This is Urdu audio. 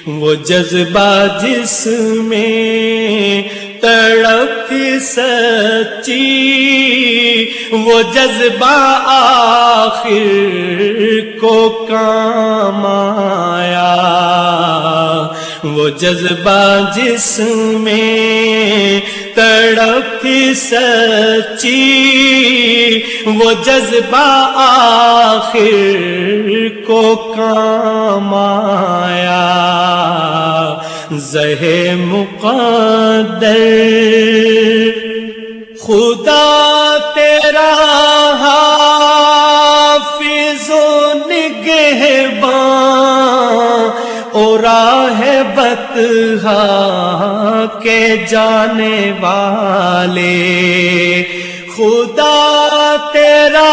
وہ جذبہ جس میں تڑپ تھی سچی، وہ جذبہ آخر کو کام آیا، وہ جذبہ جس میں تڑپ تھی سچی، وہ جذبہ آخر کو کام آیا۔ زہے مقدر خدا تیرا حافظ و نگہباں، اور راہ بطحا کے جانے والے، خدا تیرا